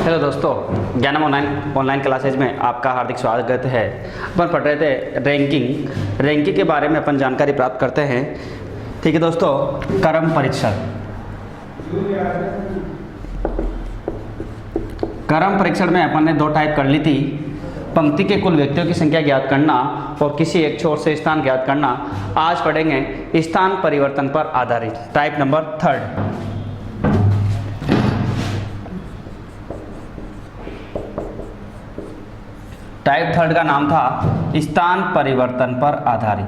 Hello दोस्तों, ज्ञानम online classes में आपका हार्दिक स्वागत है। अपन पढ़ रहे थे रैंकिंग के बारे में अपन जानकारी प्राप्त करते हैं। ठीक है दोस्तों, क्रम परीक्षण में अपन ने दो टाइप कर ली थी। पंक्ति के कुल व्यक्तियों की संख्या ज्ञात करना और किसी एक छोर से स्थान ज्ञात करना। आज पढ़ेंगे स्थान परिवर्तन पर आधारित टाइप नंबर 3। टाइप 3 का नाम था स्थान परिवर्तन पर आधारित।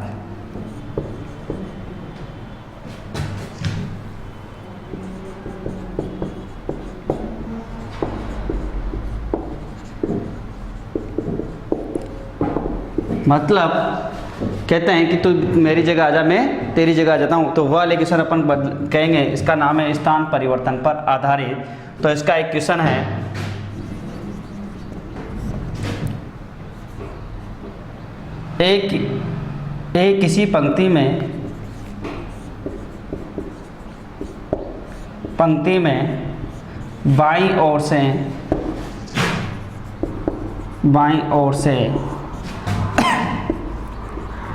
मतलब कहते हैं कि तू मेरी जगह आ जा, मैं तेरी जगह आ जाता हूँ, तो वह क्वेश्चन अपन कहेंगे इसका नाम है स्थान परिवर्तन पर आधारित। तो इसका एक क्वेश्चन है, एक किसी पंक्ति में बाईं ओर से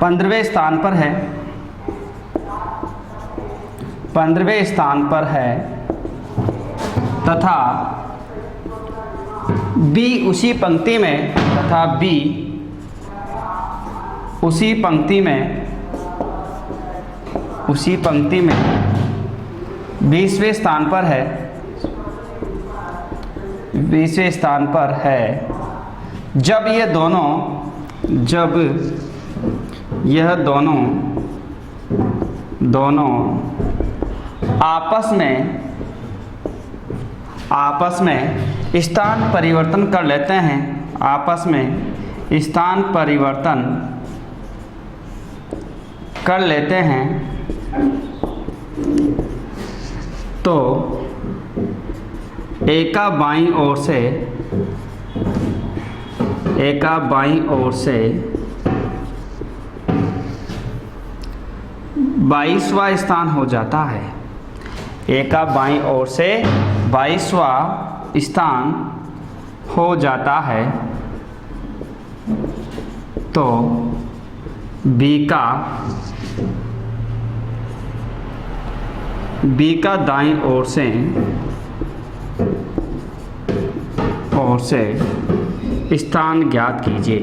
15वें स्थान पर है तथा बी उसी पंक्ति में 20वें स्थान पर है, जब यह दोनों आपस में स्थान परिवर्तन कर लेते हैं, तो एक बाईं ओर से 22वां स्थान हो जाता है। एक बाईं ओर से 22वां स्थान हो जाता है, तो बी का दाईं ओर से स्थान ज्ञात कीजिए।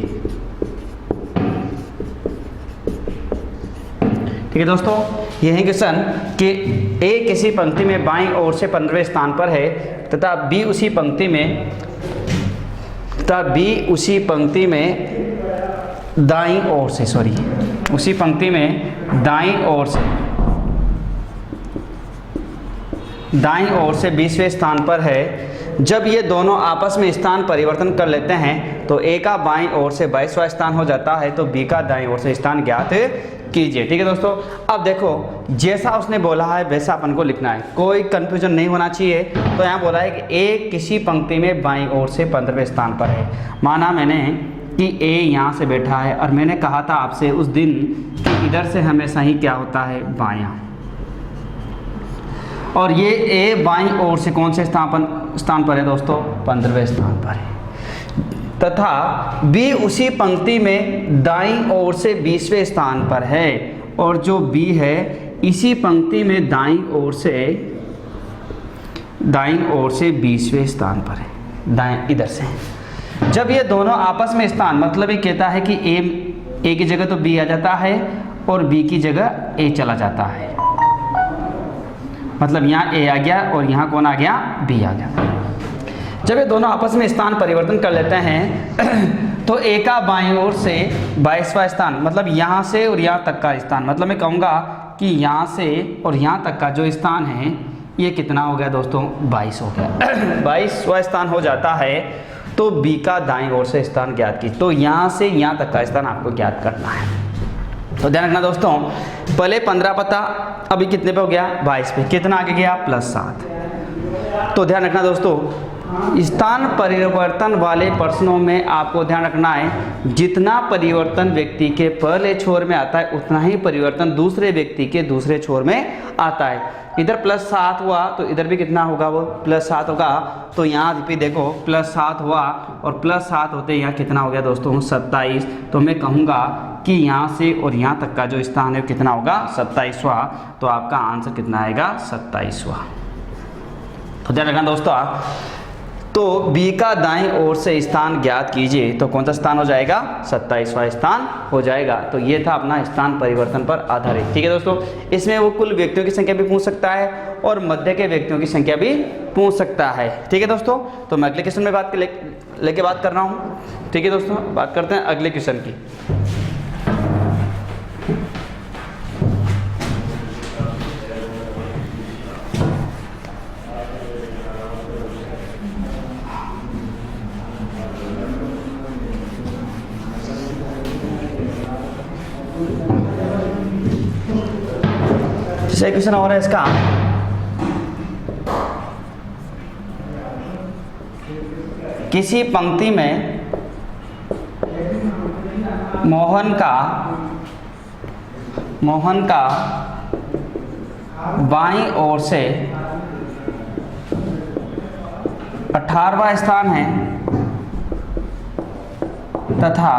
ठीक है दोस्तों, यह है क्वेश्चन कि ए किसी पंक्ति में बाईं ओर से 15वें स्थान पर है तथा बी उसी पंक्ति में दाईं ओर से दाईं ओर से 20वें स्थान पर है। जब ये दोनों आपस में स्थान परिवर्तन कर लेते हैं तो ए का बाईं ओर से 22वां स्थान हो जाता है, तो बी का दाईं ओर से स्थान ज्ञात कीजिए। ठीक है दोस्तों, अब देखो जैसा उसने बोला है वैसा अपन को लिखना है, कोई कंफ्यूजन नहीं होना चाहिए। तो यहाँ बोला है कि ए किसी पंक्ति में बाईं ओर से 15वें स्थान पर है। माना मैंने कि ए यहाँ से बैठा है और मैंने कहा था आपसे उस दिन कि इधर से हमेशा ही क्या होता है, बायां। और ये ए बाईं ओर से कौन से स्थान पर है दोस्तों, 15वें स्थान पर है, तथा बी उसी पंक्ति में दाईं ओर से 20वें स्थान पर है, और जो बी है इसी पंक्ति में दाईं ओर से 20वें स्थान पर है, दाएं इधर से। जब ये दोनों आपस में स्थान, मतलब ये कहता है कि ए की जगह तो बी आ जाता है और बी की जगह ए चला जाता है, मतलब यहाँ ए आ गया और यहाँ कौन आ गया, बी आ गया। जब ये दोनों आपस में स्थान परिवर्तन कर लेते हैं तो ए का बाईं ओर से 22वां स्थान, मतलब यहाँ से और यहाँ तक का स्थान, मतलब मैं कहूँगा कि यहाँ से और यहाँ तक का जो स्थान है ये कितना हो गया दोस्तों, 22 हो गया। 22वां स्थान हो जाता है, तो बी का दाईं ओर से स्थान ज्ञात की। तो यहाँ से यहाँ तक का स्थान आपको ज्ञात करना है। तो ध्यान रखना दोस्तों, पहले 15 पता, अभी कितने पे हो गया, 22 पे, कितना आगे गया, +7। तो ध्यान रखना दोस्तों, स्थान परिवर्तन वाले प्रश्नों में आपको ध्यान रखना है, जितना परिवर्तन व्यक्ति के पहले छोर में आता है उतना ही परिवर्तन दूसरे व्यक्ति के दूसरे छोर में आता है। इधर +7 हुआ तो इधर भी कितना होगा, वो +7 होगा। तो यहाँ भी देखो +7 हुआ और +7 होते यहाँ कितना हो गया दोस्तों 27। तो मैं कहूँगा कि यहाँ से और यहाँ तक का जो स्थान है कितना होगा 27वां। तो आपका आंसर कितना आएगा 27वां। तो ध्यान रखना दोस्तों। तो बी का दाईं ओर से स्थान ज्ञात कीजिए, तो कौन सा स्थान हो जाएगा 27वां स्थान हो जाएगा। तो ये था अपना स्थान परिवर्तन पर आधारित। ठीक है दोस्तों, इसमें वो कुल व्यक्तियों की संख्या भी पूछ सकता है और मध्य के व्यक्तियों की संख्या भी पूछ सकता है। ठीक है दोस्तों, तो मैं अगले क्वेश्चन में लेके बात कर रहा हूँ। ठीक है दोस्तों, बात करते हैं अगले क्वेश्चन की। दूसरा क्वेश्चन और है इसका, किसी पंक्ति में मोहन का बाईं ओर से 18वां स्थान है तथा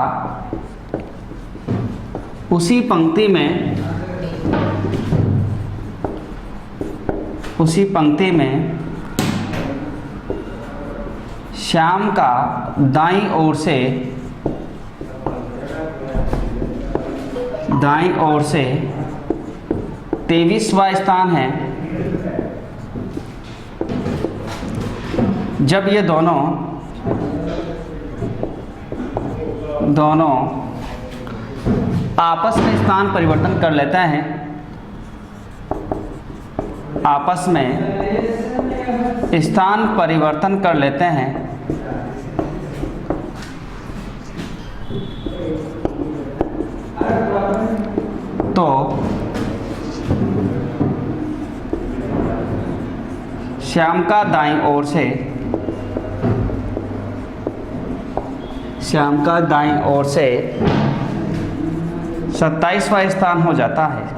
उसी पंक्ति में श्याम का दाईं ओर से 23वां स्थान है। जब ये दोनों आपस में स्थान परिवर्तन कर लेते हैं, आपस में स्थान परिवर्तन कर लेते हैं, तो श्याम का दाईं ओर से 27वां स्थान हो जाता है।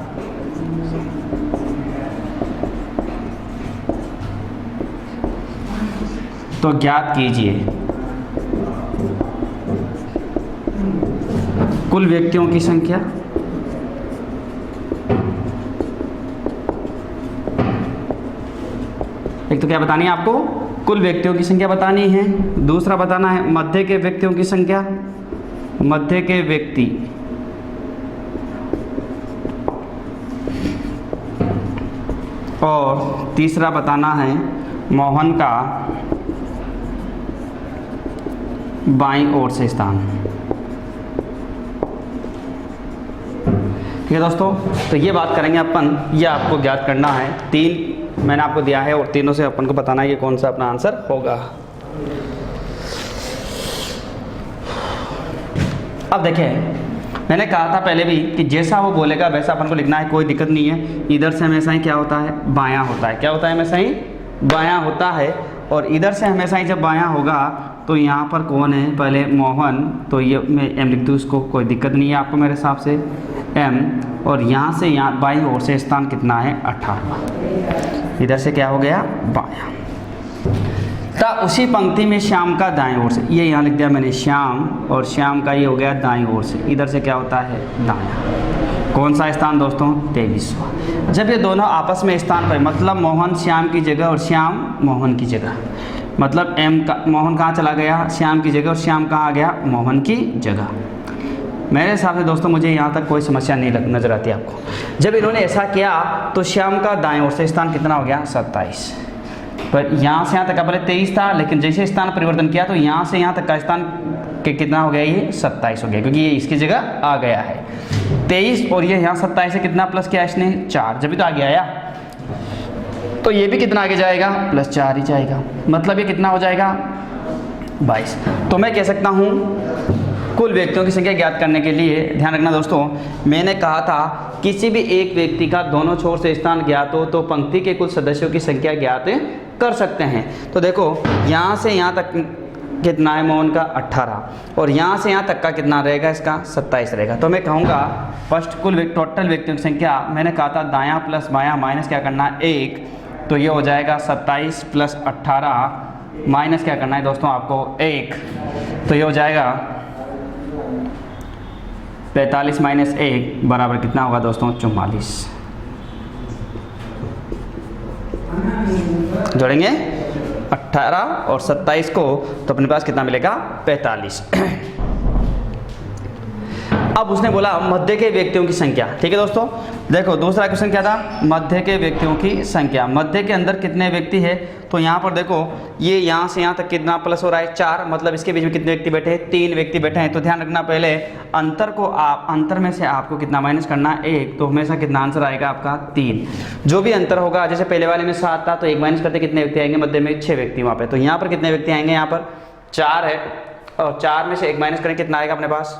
तो ज्ञात कीजिए कुल व्यक्तियों की संख्या। एक तो क्या बतानी है आपको, कुल व्यक्तियों की संख्या बतानी है। दूसरा बताना है मध्य के व्यक्तियों की संख्या, मध्य के व्यक्ति, और तीसरा बताना है मोहन का बाईं ओर से स्थान। ठीक है दोस्तों, तो ये बात करेंगे अपन, ये आपको ज्ञात करना है। 3 मैंने आपको दिया है और तीनों से अपन को बताना है कि कौन सा अपना आंसर होगा। अब देखें, मैंने कहा था पहले भी कि जैसा वो बोलेगा वैसा अपन को लिखना है, कोई दिक्कत नहीं है। इधर से हमेशा ही क्या होता है, बायां होता है। क्या होता है, हमेशा ही बायां होता है। और इधर से हमेशा ही जब बायां होगा तो यहाँ पर कौन है, पहले मोहन, तो ये मैं एम लिख दूँ इसको, कोई दिक्कत नहीं है आपको मेरे हिसाब से एम। और यहाँ से यहाँ बाईं ओर से स्थान कितना है 18वां। इधर से क्या हो गया, बायां। तब उसी पंक्ति में श्याम का दाईं ओर से, ये यहाँ लिख दिया मैंने श्याम, और श्याम का ये हो गया दाईं ओर से। इधर से क्या होता है, दायां। कौन सा स्थान दोस्तों, 23वां। जब ये दोनों आपस में स्थान पर, मतलब मोहन श्याम की जगह और श्याम मोहन की जगह, मतलब एम का मोहन कहाँ चला गया, श्याम की जगह, और श्याम कहाँ आ गया, मोहन की जगह। मेरे हिसाब से दोस्तों मुझे यहाँ तक कोई समस्या नहीं नज़र आती आपको। जब इन्होंने ऐसा किया तो श्याम का दाएं ओर से स्थान कितना हो गया, 27। पर यहाँ से यहाँ तक का पहले 23 था, लेकिन जैसे स्थान परिवर्तन किया तो यहाँ से यहाँ तक का स्थान कितना हो गया, ये 27 हो गया, क्योंकि ये इसकी जगह आ गया है 23। और ये यहाँ 27 से कितना प्लस किया इसने, 4, जब भी तो आगे आया। तो ये भी कितना आगे जाएगा, +4 ही जाएगा। मतलब ये कितना हो जाएगा, 22। तो मैं कह सकता हूँ कुल व्यक्तियों की संख्या ज्ञात करने के लिए, ध्यान रखना दोस्तों, मैंने कहा था किसी भी एक व्यक्ति का दोनों छोर से स्थान ज्ञात हो तो पंक्ति के कुल सदस्यों की संख्या ज्ञात कर सकते हैं। तो देखो यहाँ से यहाँ तक कितना है मोहन का 18, और यहाँ से यहाँ तक का कितना रहेगा इसका 27 रहेगा। तो मैं कहूँगा फर्स्ट टोटल व्यक्तियों की संख्या, मैंने कहा था दायां प्लस बायां माइनस क्या करना है 1, तो ये हो जाएगा 27 प्लस 18 माइनस क्या करना है दोस्तों आपको 1, तो ये हो जाएगा 45 माइनस 1 बराबर कितना होगा दोस्तों 44। जोड़ेंगे 18 और 27 को तो अपने पास कितना मिलेगा 45। अब उसने बोला मध्य के व्यक्तियों की संख्या। ठीक है दोस्तों, देखो दूसरा क्वेश्चन क्या था, मध्य के व्यक्तियों की संख्या। मध्य के अंदर कितने व्यक्ति है, तो यहाँ पर देखो ये यहाँ से यहाँ तक कितना प्लस हो रहा है 4, मतलब इसके बीच में कितने व्यक्ति बैठे हैं 3 व्यक्ति बैठे हैं। तो ध्यान रखना पहले अंतर में से आपको कितना माइनस करना है 1, तो हमेशा कितना आंसर आएगा आपका 3। जो भी अंतर होगा, जैसे पहले वाले में 7 था तो 1 माइनस करते कितने व्यक्ति आएंगे, मध्य में 6 व्यक्ति वहाँ पे, तो यहाँ पर कितने व्यक्ति आएंगे, यहाँ पर 4 है और 4 में से 1 माइनस करें कितना आएगा अपने पास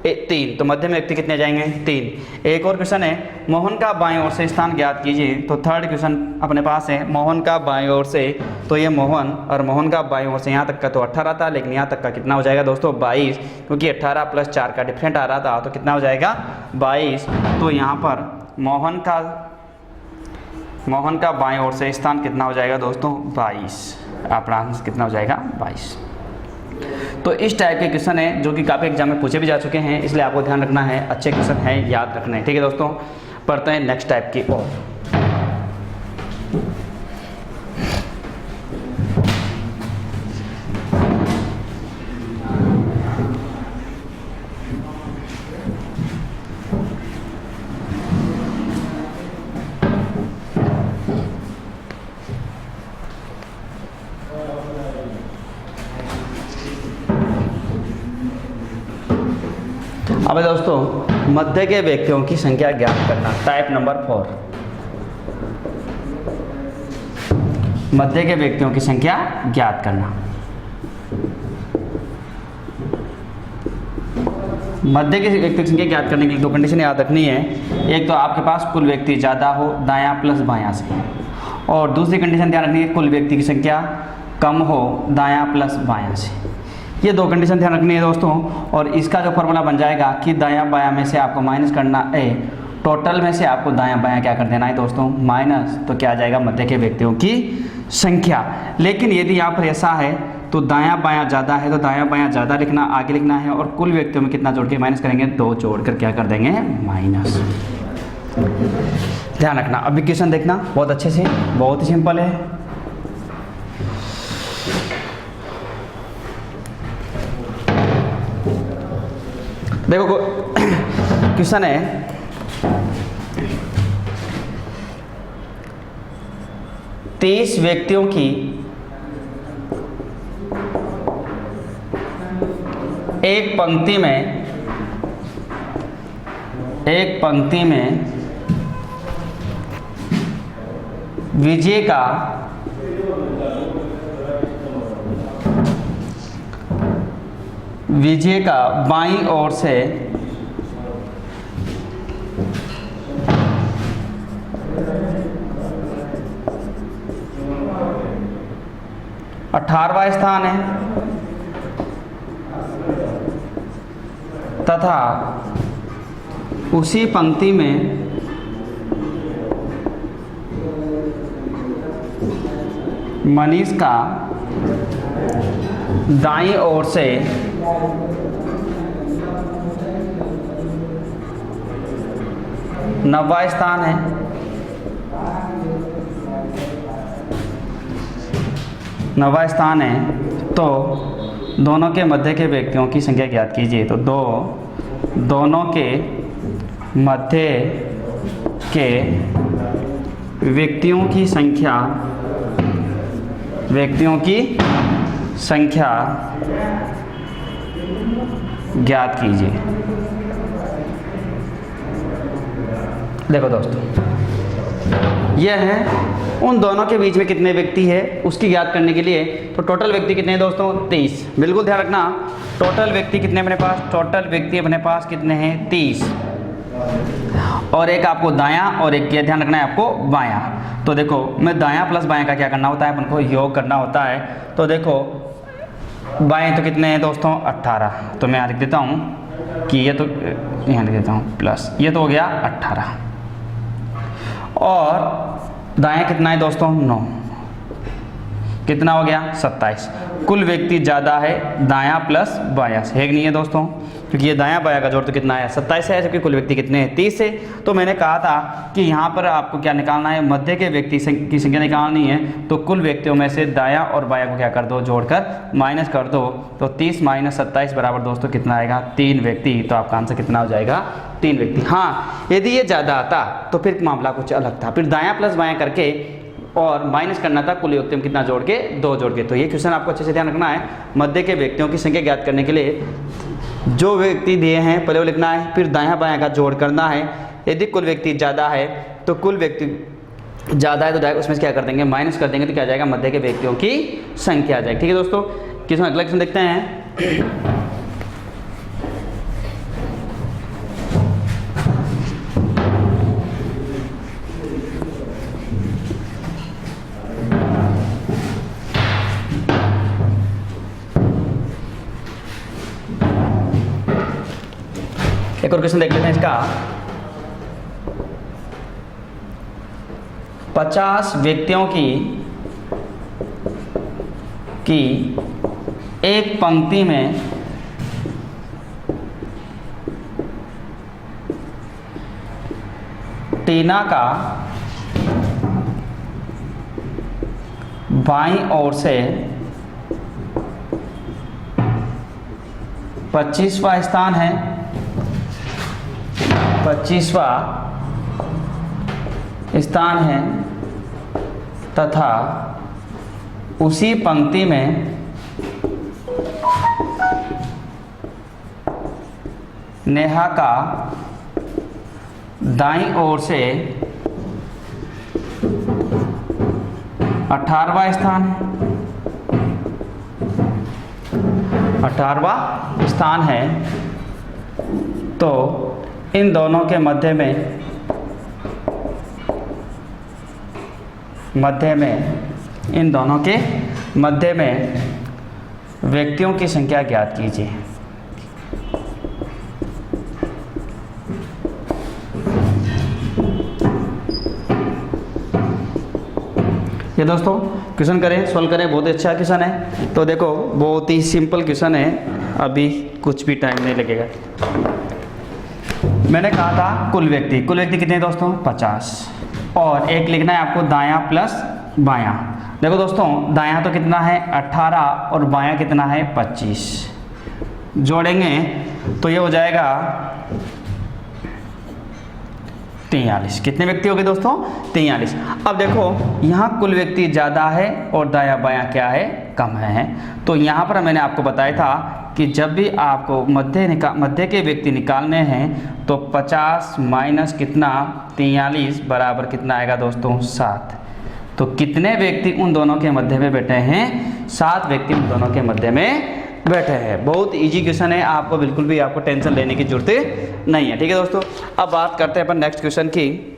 3, तो मध्य में व्यक्ति कितने जाएंगे 3। एक और क्वेश्चन है, मोहन का बाईं ओर से स्थान ज्ञात कीजिए। तो थर्ड क्वेश्चन अपने पास है, मोहन का बाईं ओर से, तो ये मोहन और मोहन का बाईं ओर से यहाँ तक का तो 18 था, लेकिन यहाँ तक का कितना हो जाएगा दोस्तों 22, क्योंकि 18 प्लस 4 का डिफरेंट आ रहा था, तो कितना हो जाएगा 22। तो यहाँ पर मोहन का बाईं ओर से स्थान कितना हो जाएगा दोस्तों 22, अपना आंसर कितना हो जाएगा 22। तो इस टाइप के क्वेश्चन है जो कि काफ़ी एग्जाम में पूछे भी जा चुके हैं, इसलिए आपको ध्यान रखना है, अच्छे क्वेश्चन हैं, याद रखना है। ठीक है दोस्तों, पढ़ते हैं नेक्स्ट टाइप की ओर। अब दोस्तों मध्य के व्यक्तियों की संख्या ज्ञात करना, टाइप नंबर 4। मध्य के व्यक्तियों की संख्या ज्ञात करना। मध्य के व्यक्तियों की संख्या ज्ञात करने के लिए 2 कंडीशन याद रखनी है। एक तो आपके पास कुल व्यक्ति ज़्यादा हो दायां प्लस बायां से, और दूसरी कंडीशन ध्यान रखनी है कुल व्यक्ति की संख्या कम हो दायां प्लस बायां से। ये 2 कंडीशन ध्यान रखनी है दोस्तों, और इसका जो फॉर्मूला बन जाएगा कि दायां बायां में से आपको माइनस करना है, टोटल में से आपको दायां बायां क्या कर देना है दोस्तों माइनस, तो क्या आ जाएगा मध्य के व्यक्तियों की संख्या। लेकिन यदि यहाँ पर ऐसा है तो दायां बायां ज़्यादा है तो दायां बायां ज़्यादा लिखना, आगे लिखना है, और कुल व्यक्तियों में कितना जोड़ के माइनस करेंगे 2 जोड़ कर क्या कर देंगे माइनस। ध्यान रखना। अभी क्वेश्चन देखना बहुत अच्छे से, बहुत ही सिंपल है। देखो क्वेश्चन है, तीस व्यक्तियों की एक पंक्ति में विजय का बाईं ओर से अठारहवां स्थान है तथा उसी पंक्ति में मनीष का दाईं ओर से नौवां स्थान है। नौवां स्थान है तो दोनों के मध्य के व्यक्तियों की संख्या ज्ञात कीजिए। तो दोनों के मध्य के व्यक्तियों की संख्या ज्ञात कीजिए। देखो दोस्तों, यह है उन दोनों के बीच में कितने व्यक्ति है उसकी ज्ञात करने के लिए। तो टोटल व्यक्ति कितने हैं दोस्तों 23। बिल्कुल ध्यान रखना, टोटल व्यक्ति कितने अपने पास, टोटल व्यक्ति अपने पास कितने हैं 30, और एक आपको दायां और एक क्या ध्यान रखना है आपको बायां। तो देखो मैं दायां प्लस बायां का क्या करना होता है, अपन को योग करना होता है। तो देखो बाएं तो कितने हैं दोस्तों 18, तो मैं यहाँ लिख देता हूँ कि ये तो यहाँ लिख देता हूँ प्लस, ये तो हो गया 18 और दाएं कितना है दोस्तों 9, कितना हो गया 27। कुल व्यक्ति ज़्यादा है दायां प्लस बायां से, है कि नहीं है दोस्तों, क्योंकि ये दायां बायां का जोड़ तो कितना है 27 है, जबकि कुल व्यक्ति कितने हैं 30 है। तो मैंने कहा था कि यहाँ पर आपको क्या निकालना है, मध्य के व्यक्ति की संख्या निकालनी है। तो कुल व्यक्तियों में से दायां और बायां को क्या कर दो, जोड़कर माइनस कर दो। तो 30 माइनस 27 बराबर दोस्तों कितना आएगा 3 व्यक्ति। तो आपका आंसर कितना हो जाएगा 3 व्यक्ति। हाँ, यदि ये ज़्यादा आता तो फिर मामला कुछ अलग था, फिर दायां प्लस बायां करके और माइनस करना था, कुल व्यक्तियों कितना जोड़ के 2 जोड़ के। तो ये क्वेश्चन आपको अच्छे से ध्यान रखना है। मध्य के व्यक्तियों की संख्या ज्ञात करने के लिए जो व्यक्ति दिए हैं पहले वो लिखना है, फिर दायां बायां का जोड़ करना है। यदि कुल व्यक्ति ज़्यादा है तो कुल व्यक्ति ज़्यादा है तो डायरेक्ट उसमें क्या कर देंगे माइनस कर देंगे, तो क्या आ जाएगा मध्य के व्यक्तियों की संख्या आ जाएगी। ठीक है दोस्तों, क्वेश्चन अगला क्वेश्चन देखते हैं। एक और क्वेश्चन देख लेते हैं इसका। 50 व्यक्तियों की एक पंक्ति में टीना का बाईं ओर से 25वां स्थान है, 25वां स्थान है तथा उसी पंक्ति में नेहा का दाईं ओर से 18वां स्थान है, 18वां स्थान है। तो इन दोनों के मध्य में व्यक्तियों की संख्या ज्ञात कीजिए। ये दोस्तों क्वेश्चन करें, सॉल्व करें, बहुत अच्छा क्वेश्चन है। तो देखो बहुत ही सिंपल क्वेश्चन है, अभी कुछ भी टाइम नहीं लगेगा। मैंने कहा था कुल व्यक्ति कितने हैं दोस्तों 50, और एक लिखना है आपको दायां प्लस बायां। देखो दोस्तों दायां तो कितना है 18 और बायां कितना है 25, जोड़ेंगे तो ये हो जाएगा 43। कितने व्यक्ति हो गए दोस्तों 43। अब देखो यहाँ कुल व्यक्ति ज़्यादा है और दायां बायां क्या है कम है। तो यहाँ पर मैंने आपको बताया था कि जब भी आपको मध्य के व्यक्ति निकालने हैं तो 50 माइनस कितना 43 बराबर कितना आएगा दोस्तों 7। तो कितने व्यक्ति उन दोनों के मध्य में बैठे हैं, 7 व्यक्ति उन दोनों के मध्य में बैठे हैं। बहुत इजी क्वेश्चन है, आपको बिल्कुल भी आपको टेंशन लेने की जरूरत नहीं है। ठीक है दोस्तों, अब बात करते हैं अपन नेक्स्ट क्वेश्चन की।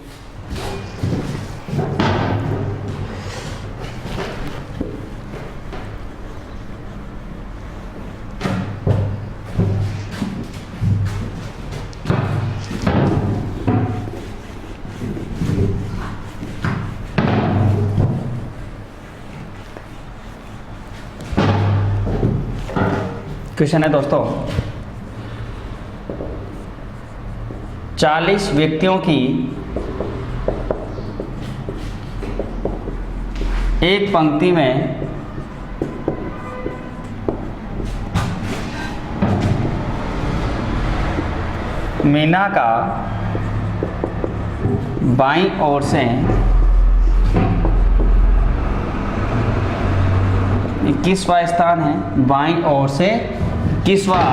क्वेश्चन है दोस्तों 40 व्यक्तियों की एक पंक्ति में मीना का बाईं ओर से 21वां स्थान है, बाईं ओर से 21वां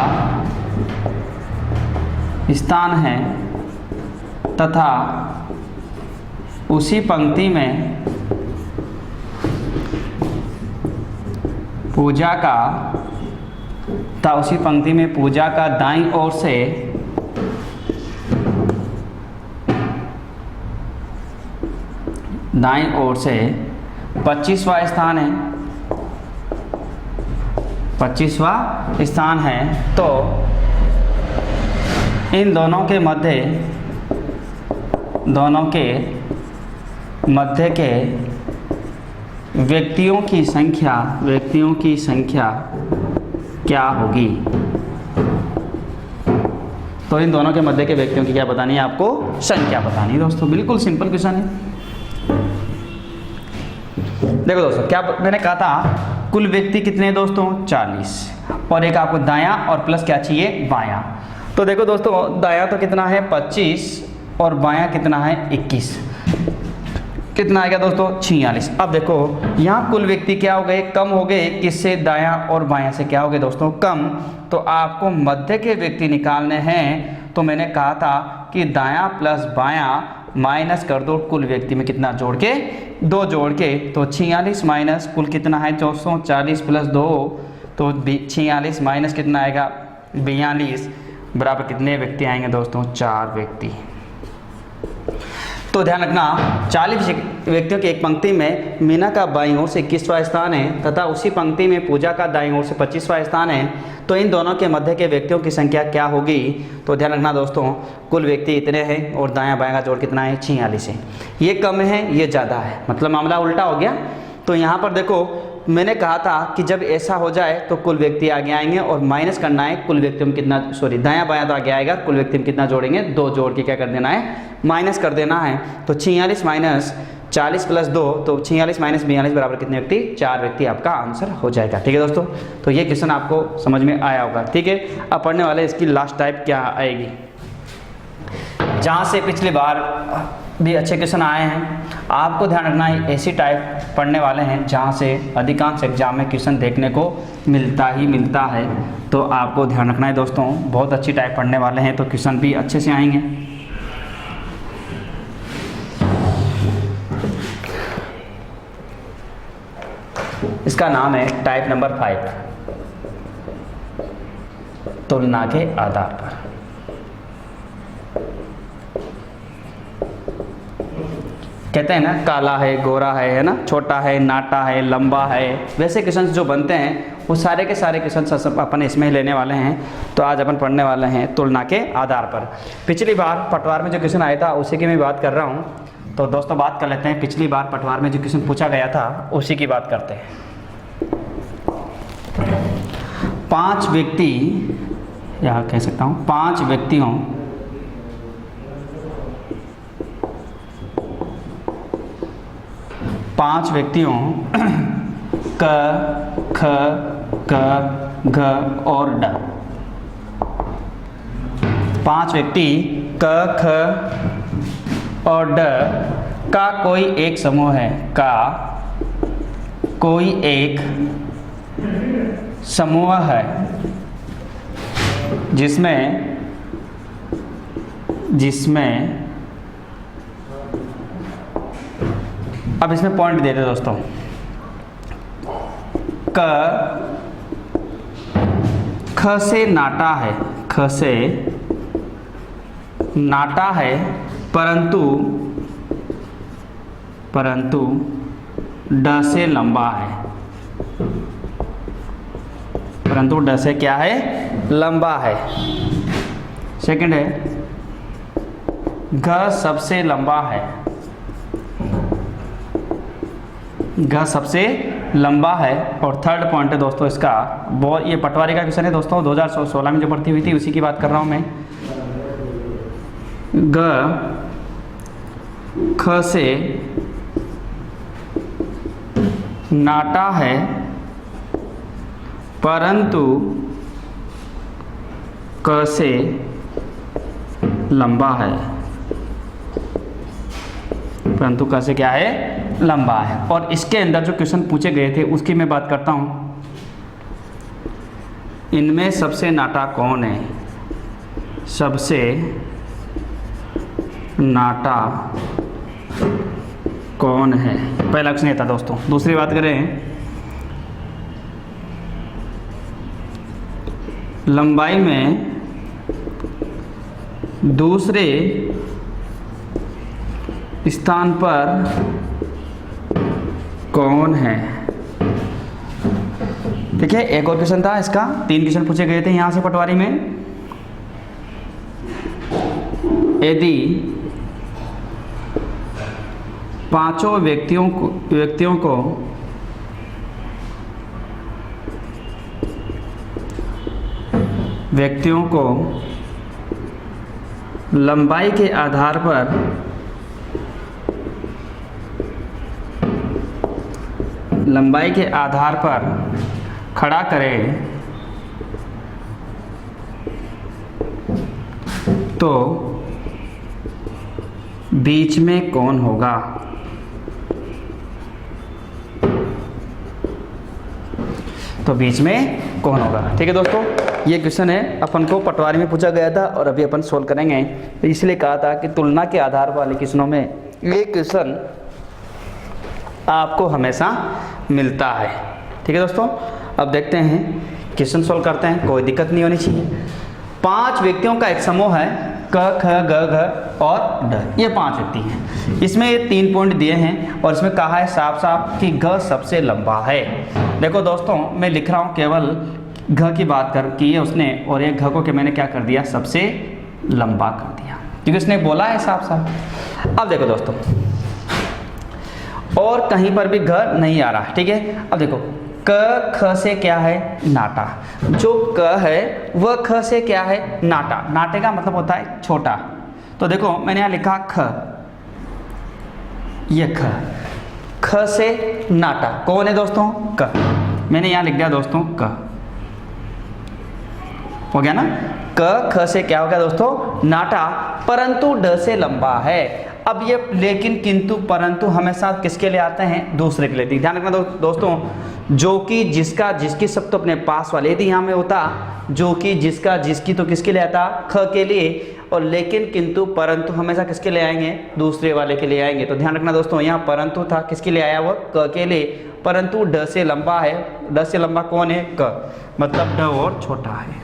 स्थान है तथा उसी पंक्ति में पूजा का दाईं ओर से 25वां स्थान है 25वां स्थान है। तो इन दोनों के मध्य के व्यक्तियों की संख्या क्या होगी? तो इन दोनों के मध्य के व्यक्तियों की क्या बतानी है आपको? संख्या बतानी है दोस्तों। बिल्कुल सिंपल क्वेश्चन है। देखो दोस्तों, क्या मैंने कहा था कुल व्यक्ति कितने हैं दोस्तों? 40, और एक आपको दायां और प्लस क्या चाहिए? बायां। तो देखो दोस्तों, दायां तो कितना है? 25, और बायां कितना है? 21। कितना आएगा दोस्तों? 46। अब देखो यहाँ कुल व्यक्ति क्या हो गए? कम हो गए। किससे? दायां और बायां से क्या हो गए दोस्तों? कम। तो आपको मध्य के व्यक्ति निकालने हैं। तो मैंने कहा था कि दायां प्लस बायां माइनस कर दो कुल व्यक्ति में कितना जोड़ के? 2 जोड़ के। तो 46 माइनस कुल कितना है दोस्तों? 40 प्लस 2, तो 46 माइनस कितना आएगा? 42 बराबर कितने व्यक्ति आएंगे दोस्तों? 4 व्यक्ति। तो ध्यान रखना, 40 व्यक्तियों की एक पंक्ति में मीना का बाईं ओर से 21वां स्थान है तथा उसी पंक्ति में पूजा का दाईं ओर से 25वां स्थान है। तो इन दोनों के मध्य के व्यक्तियों की संख्या क्या होगी? तो ध्यान रखना दोस्तों, कुल व्यक्ति इतने हैं और दायां बायां का जोड़ कितना है? 46 है। ये कम है, ये ज़्यादा है, मतलब मामला उल्टा हो गया। तो यहाँ पर देखो, मैंने कहा था कि जब ऐसा हो जाए तो कुल व्यक्ति आगे आएंगे और माइनस करना है कुल व्यक्ति में कितना, दायां बायां तो आगे आएगा, कुल व्यक्ति में कितना जोड़ेंगे? 2 जोड़ के क्या कर देना है? माइनस कर देना है। तो 46 माइनस 40 प्लस 2, तो 46 माइनस 42 बराबर कितने व्यक्ति? 4 व्यक्ति आपका आंसर हो जाएगा। ठीक है दोस्तों, तो ये क्वेश्चन आपको समझ में आया होगा। ठीक है, अब पढ़ने वाले इसकी लास्ट टाइप क्या आएगी, जहाँ से पिछली बार भी अच्छे क्वेश्चन आए हैं। आपको ध्यान रखना है, ऐसी टाइप पढ़ने वाले हैं जहाँ से अधिकांश एग्जाम में क्वेश्चन देखने को मिलता है। तो आपको ध्यान रखना है दोस्तों, बहुत अच्छी टाइप पढ़ने वाले हैं तो क्वेश्चन भी अच्छे से आएंगे। इसका नाम है टाइप नंबर 5, तुलना के आधार पर। कहते हैं ना, काला है, गोरा है ना, छोटा है, नाटा है, लंबा है, वैसे क्वेश्चन जो बनते हैं वो सारे के सारे क्वेश्चन अपन इसमें ही लेने वाले हैं। तो आज अपन पढ़ने वाले हैं तुलना के आधार पर। पिछली बार पटवार में जो क्वेश्चन आया था उसी की मैं बात कर रहा हूँ। तो दोस्तों बात कर लेते हैं, पिछली बार पटवार में जो क्वेश्चन पूछा गया था उसी की बात करते हैं। 5 व्यक्ति, या कह सकता हूँ 5 व्यक्तियों क, ख, ग, घ और ड। 5 व्यक्ति क, ख और ड का कोई एक समूह है, का कोई एक समूह है जिसमें अब इसमें पॉइंट देते दोस्तों। क, ख से नाटा है, ख से नाटा है, परंतु ड से लंबा है, परंतु ड से क्या है? लंबा है। सेकंड है, घ सबसे लंबा है, घ सबसे लंबा है। और थर्ड पॉइंट है दोस्तों इसका, बहुत ये पटवारी का क्वेश्चन है दोस्तों, 2016 में जो भर्ती हुई थी उसी की बात कर रहा हूँ मैं। ग ख से नाटा है परंतु क से लंबा है, परंतु क से क्या है? लंबा है। और इसके अंदर जो क्वेश्चन पूछे गए थे उसकी मैं बात करता हूँ। इनमें सबसे नाटा कौन है? सबसे नाटा कौन है? पहला ऑप्शन ये था दोस्तों। दूसरी बात करें, लंबाई में दूसरे स्थान पर कौन है? ठीक है, एक और क्वेश्चन था इसका, 3 क्वेश्चन पूछे गए थे यहाँ से पटवारी में। यदि 5 व्यक्तियों को लंबाई के आधार पर खड़ा करें तो बीच में कौन होगा? तो बीच में कौन होगा? ठीक है दोस्तों, ये क्वेश्चन है, अपन को पटवारी में पूछा गया था और अभी अपन सोल्व करेंगे। तो इसलिए कहा था कि तुलना के आधार वाले क्वेश्चनों में ये क्वेश्चन आपको हमेशा मिलता है। ठीक है दोस्तों, अब देखते हैं क्वेश्चन सोल्व करते हैं, कोई दिक्कत नहीं होनी चाहिए। 5 व्यक्तियों का एक समूह है, क, ख, ग, घ और ड, ये 5 व्यक्ति हैं। इसमें ये 3 पॉइंट दिए हैं और इसमें कहा है साफ साफ कि घ सबसे लंबा है। देखो दोस्तों, मैं लिख रहा हूँ केवल घ की बात की है उसने, और एक घ को के मैंने क्या कर दिया, सबसे लंबा कर दिया, क्योंकि उसने बोला है साफ साफ। अब देखो दोस्तों, और कहीं पर भी घ नहीं आ रहा। ठीक है, अब देखो क ख से क्या है, नाटा। जो क है वह ख से क्या है, नाटा। नाटे का मतलब होता है छोटा। तो देखो मैंने यहाँ लिखा ख, ये ख से नाटा कौन है दोस्तों, क। मैंने यहाँ लिख दिया दोस्तों क, हो गया ना। क ख से क्या हो गया दोस्तों, नाटा, परंतु ड से लंबा है। अब ये लेकिन किंतु परंतु हमेशा किसके लिए आते हैं, दूसरे के लिए। ध्यान रखना दोस्तों, जो कि जिसका जिसकी सब तो अपने पास वाले, यदि यहाँ में होता जो कि जिसका जिसकी तो किसके लिए आता, ख के लिए, और लेकिन किंतु परंतु हमेशा किसके लिए आएंगे, दूसरे वाले के लिए आएंगे। तो ध्यान रखना दोस्तों, यहाँ परंतु था, किसके लिए आया, वो क के लिए, परंतु ड से लंबा है। ड से लंबा कौन है, क, मतलब ड और छोटा है,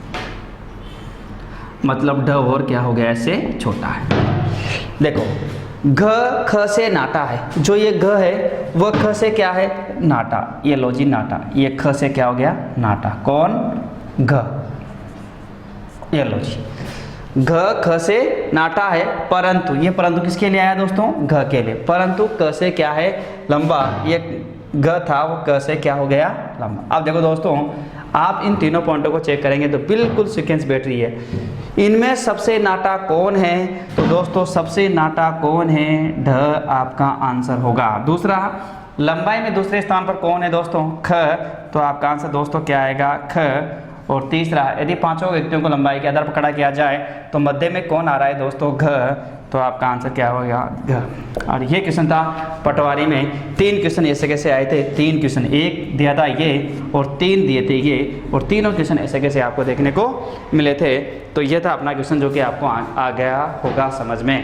मतलब ड और क्या हो गया, ऐसे छोटा है। देखो घ ख से नाटा है, जो ये घ है वह ख से क्या है, नाटा। ये लो जी नाटा, ये ख से क्या हो गया, नाटा। कौन, घ, ये लो जी घ ख से नाटा है, परंतु ये परंतु किसके लिए आया दोस्तों, घ के लिए, परंतु क से क्या है, लंबा। ये घ था वो क से क्या हो गया, लंबा। अब देखो दोस्तों, आप इन तीनों पॉइंटों को चेक करेंगे तो बिल्कुल सीक्वेंस बैठ रही है। इनमें सबसे नाटा कौन है, तो दोस्तों सबसे नाटा कौन है, ढ आपका आंसर होगा। दूसरा, लंबाई में दूसरे स्थान पर कौन है दोस्तों, ख, तो आपका आंसर दोस्तों क्या आएगा, ख। और तीसरा, यदि 5 व्यक्तियों को लंबाई के आधार पर खड़ा किया जाए तो मध्य में कौन आ रहा है दोस्तों, घ, तो आपका आंसर क्या होगा, घ। और ये क्वेश्चन था पटवारी में। 3 क्वेश्चन ऐसे कैसे आए थे, 3 क्वेश्चन, एक दिया था ये और 3 दिए थे ये, और तीनों क्वेश्चन ऐसे कैसे आपको देखने को मिले थे। तो ये था अपना क्वेश्चन जो कि आपको आ गया होगा समझ में।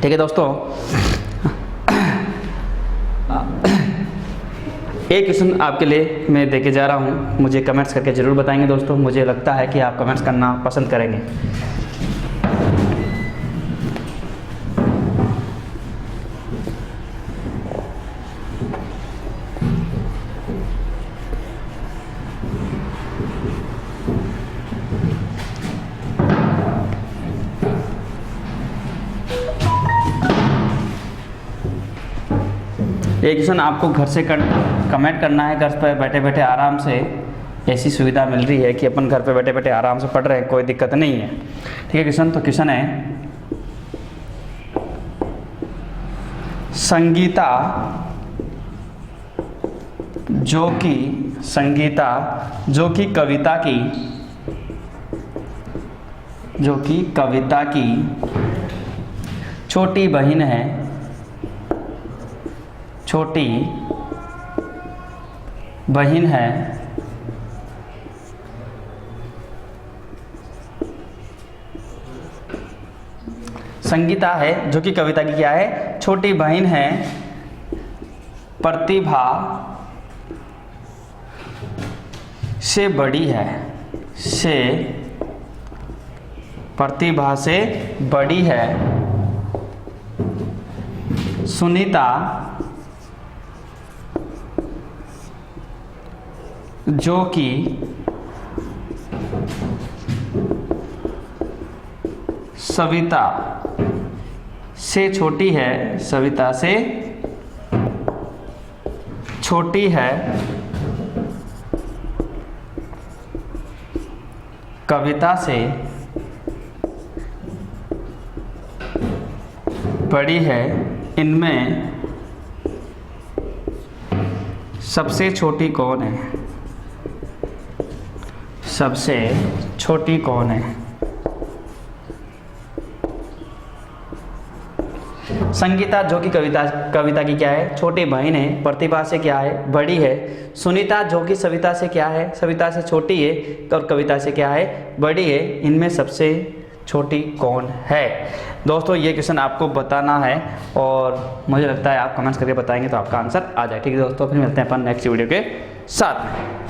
ठीक है दोस्तों, एक क्वेश्चन आपके लिए मैं देके जा रहा हूँ, मुझे कमेंट्स करके ज़रूर बताएंगे दोस्तों। मुझे लगता है कि आप कमेंट्स करना पसंद करेंगे। एक क्वेश्चन आपको घर से कमेंट करना है, घर पर बैठे बैठे आराम से। ऐसी सुविधा मिल रही है कि अपन घर पे बैठे बैठे आराम से पढ़ रहे हैं, कोई दिक्कत नहीं है। ठीक है क्वेश्चन, तो क्वेश्चन है संगीता जो कि कविता की छोटी बहन है, संगीता है जो कि कविता की क्या है, छोटी बहन है, प्रतिभा से बड़ी है, प्रतिभा से बड़ी है। सुनीता जो कि सविता से छोटी है, सविता से छोटी है, कविता से बड़ी है, इनमें सबसे छोटी कौन है? सबसे छोटी कौन है? संगीता जो कि कविता की क्या है? छोटी बहन है। प्रतिभा से क्या है? बड़ी है। सुनीता जो कि सविता से क्या है? सविता से छोटी है और कविता से क्या है? बड़ी है। इनमें सबसे छोटी कौन है? दोस्तों ये क्वेश्चन आपको बताना है और मुझे लगता है आप कमेंट्स करके बताएंगे तो आपका आंसर आ जाए। ठीक है दोस्तों, फिर मिलते हैं अपन नेक्स्ट वीडियो के साथ में।